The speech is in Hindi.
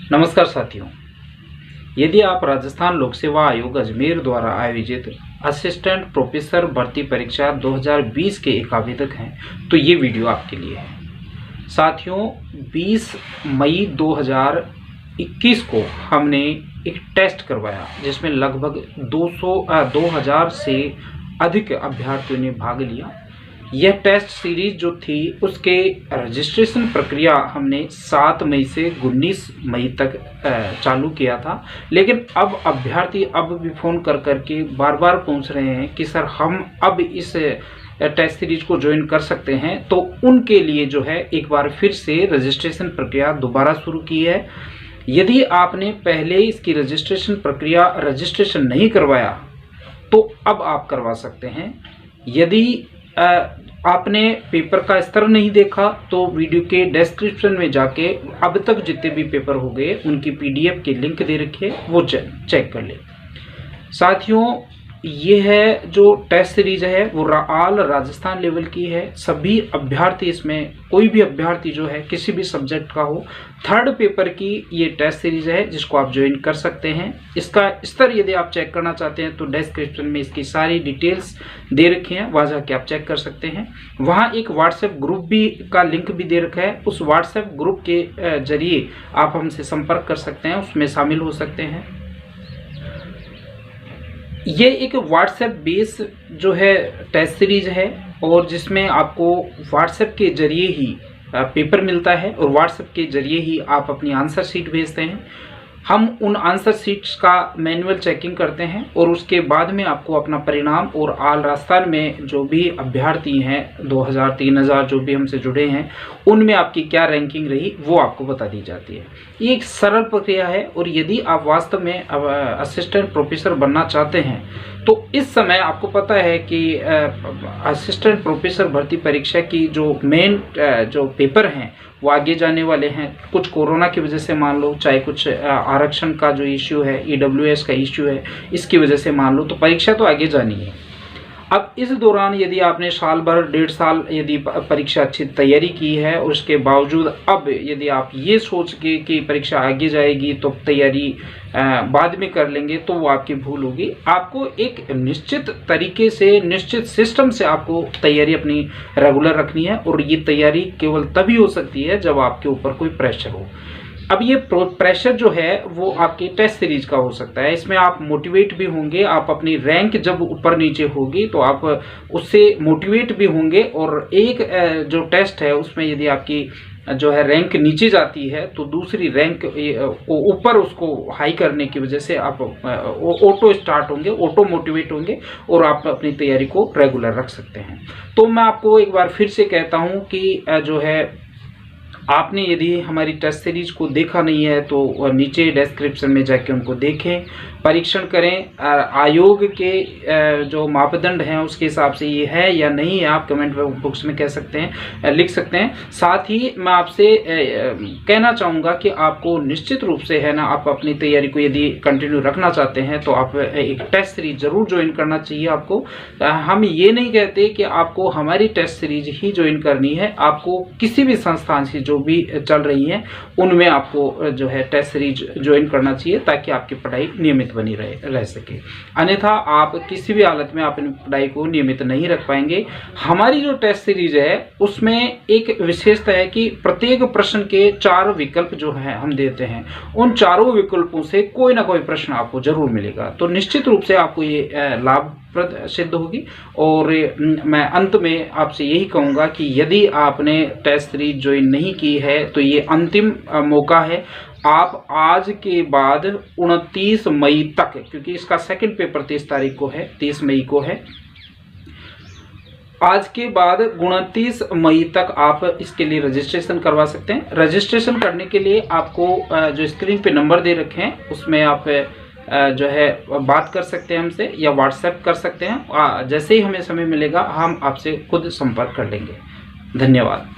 नमस्कार साथियों, यदि आप राजस्थान लोक सेवा आयोग अजमेर द्वारा आयोजित असिस्टेंट प्रोफेसर भर्ती परीक्षा 2020 के एक आवेदक हैं तो ये वीडियो आपके लिए है। साथियों, 20 मई 2021 को हमने एक टेस्ट करवाया जिसमें लगभग 2000 से अधिक अभ्यर्थियों ने भाग लिया। यह टेस्ट सीरीज जो थी उसके रजिस्ट्रेशन प्रक्रिया हमने 7 मई से 19 मई तक चालू किया था, लेकिन अब अभ्यर्थी अब भी फ़ोन कर के बार बार पूछ रहे हैं कि सर हम अब इस टेस्ट सीरीज को ज्वाइन कर सकते हैं। तो उनके लिए जो है एक बार फिर से रजिस्ट्रेशन प्रक्रिया दोबारा शुरू की है। यदि आपने पहले इसकी रजिस्ट्रेशन नहीं करवाया तो अब आप करवा सकते हैं। यदि आपने पेपर का स्तर नहीं देखा तो वीडियो के डिस्क्रिप्शन में जाके अब तक जितने भी पेपर हो गए उनकी पीडीएफ की लिंक दे रखी है, वो चेक कर ले। साथियों, ये है जो टेस्ट सीरीज है वो ऑल राजस्थान लेवल की है। सभी अभ्यर्थी, इसमें कोई भी अभ्यर्थी जो है किसी भी सब्जेक्ट का हो, 3rd पेपर की ये टेस्ट सीरीज है जिसको आप ज्वाइन कर सकते हैं। इसका स्तर यदि आप चेक करना चाहते हैं तो डिस्क्रिप्शन में इसकी सारी डिटेल्स दे रखी हैं, वहाँ जाके आप चेक कर सकते हैं। वहाँ एक व्हाट्सएप ग्रुप भी का लिंक भी दे रखा है, उस व्हाट्सएप ग्रुप के जरिए आप हमसे संपर्क कर सकते हैं, उसमें शामिल हो सकते हैं। ये एक व्हाट्सएप बेस जो है टेस्ट सीरीज है और जिसमें आपको व्हाट्सएप के जरिए ही पेपर मिलता है और व्हाट्सएप के जरिए ही आप अपनी आंसर शीट भेजते हैं। हम उन आंसर शीट्स का मैनुअल चेकिंग करते हैं और उसके बाद में आपको अपना परिणाम और ऑल राजस्थान में जो भी अभ्यर्थी हैं 2000-3000 जो भी हमसे जुड़े हैं उनमें आपकी क्या रैंकिंग रही वो आपको बता दी जाती है। ये एक सरल प्रक्रिया है और यदि आप वास्तव में असिस्टेंट प्रोफेसर बनना चाहते हैं तो इस समय आपको पता है कि असिस्टेंट प्रोफेसर भर्ती परीक्षा की जो मेन जो पेपर हैं वो आगे जाने वाले हैं। कुछ कोरोना की वजह से मान लो, चाहे कुछ आरक्षण का जो इश्यू है, ईडब्ल्यूएस का इश्यू है, इसकी वजह से मान लो, तो परीक्षा तो आगे जानी है। अब इस दौरान यदि आपने साल भर 1.5 साल यदि परीक्षा अच्छी तैयारी की है, उसके बावजूद अब यदि आप ये सोच के कि परीक्षा आगे जाएगी तो तैयारी बाद में कर लेंगे, तो वो आपकी भूल होगी। आपको एक निश्चित तरीके से, निश्चित सिस्टम से आपको तैयारी अपनी रेगुलर रखनी है और ये तैयारी केवल तभी हो सकती है जब आपके ऊपर कोई प्रेशर हो। अब ये प्रेशर जो है वो आपकी टेस्ट सीरीज का हो सकता है। इसमें आप मोटिवेट भी होंगे, आप अपनी रैंक जब ऊपर नीचे होगी तो आप उससे मोटिवेट भी होंगे। और एक जो टेस्ट है उसमें यदि आपकी जो है रैंक नीचे जाती है तो दूसरी रैंक को ऊपर उसको हाई करने की वजह से आप ऑटो स्टार्ट होंगे, ऑटो मोटिवेट होंगे और आप अपनी तैयारी को रेगुलर रख सकते हैं। तो मैं आपको एक बार फिर से कहता हूं कि जो है आपने यदि हमारी टेस्ट सीरीज को देखा नहीं है तो नीचे डिस्क्रिप्शन में जाके उनको देखें, परीक्षण करें। आयोग के जो मापदंड हैं उसके हिसाब से ये है या नहीं है, आप कमेंट बॉक्स में कह सकते हैं, लिख सकते हैं। साथ ही मैं आपसे कहना चाहूँगा कि आपको निश्चित रूप से है ना, आप अपनी तैयारी को यदि कंटिन्यू रखना चाहते हैं तो आप एक टेस्ट सीरीज जरूर ज्वाइन करना चाहिए आपको। हम ये नहीं कहते कि आपको हमारी टेस्ट सीरीज ही ज्वाइन करनी है, आपको किसी भी संस्थान से जो भी चल रही हैं उनमें आपको जो है टेस्ट सीरीज ज्वाइन करना चाहिए ताकि आपकी पढ़ाई नियमित बनी रह सके। अन्यथा आप किसी भी हालत में अपनी पढ़ाई को नियमित नहीं रख पाएंगे। हमारी जो टेस्ट सीरीज है उसमें एक विशेषता है कि प्रत्येक प्रश्न के 4 विकल्प जो है हम देते हैं, उन चारों विकल्पों से कोई ना कोई प्रश्न आपको जरूर मिलेगा। तो निश्चित रूप से आपको ये लाभप्रद सिद्ध होगी। और मैं अंत में आपसे यही कहूँगा कि यदि आपने टेस्ट सीरीज ज्वाइन नहीं की है तो ये अंतिम मौका है। आप आज के बाद 29 मई तक, क्योंकि इसका सेकंड पेपर 30 तारीख को है, 30 मई को है, आज के बाद 29 मई तक आप इसके लिए रजिस्ट्रेशन करवा सकते हैं। रजिस्ट्रेशन करने के लिए आपको जो स्क्रीन पे नंबर दे रखे हैं उसमें आप जो है बात कर सकते हैं हमसे या व्हाट्सएप कर सकते हैं। जैसे ही हमें समय मिलेगा हम आपसे खुद संपर्क कर लेंगे। धन्यवाद।